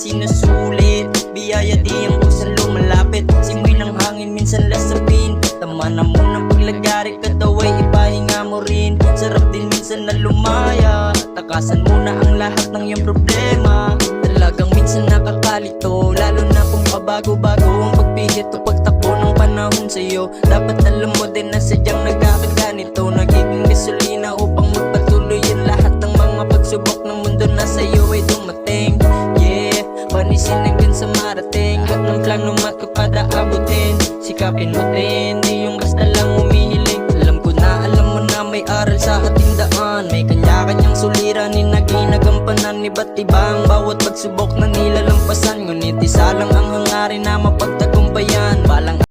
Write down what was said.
sinusulit. Biyaya di ang kusang lumalapit, simoy ng hangin minsan lasapin. Tama na munang paglagari, kataway ipahinga mo rin. Sarap din minsan na lumaya, takasan mo na ang lahat ng iyong problema. Talagang minsan nakakalito, lalo na kung pabago-bago ang pagpihit o pagtakbo ng panahon sa'yo. Dapat alam mo din na sadyang nagkakaganito, nagiging gasolina upang magpatuloy ang lahat ng mga pagsubok ng mundo na sa'yo ay dumating. Yeah, panisin hanggang sa marating, lahat ng plano matupad aabutin. Sikapin mo din, di yung basta lang humihiling. Alam ko na alam mo na may aral sa ating daan, may kanya-kanyang suliranin na ginagampanan. Iba't iba ang bawat pagsubok na nilalampasan, ngunit isa lang ang hangarin na mapagtatapos.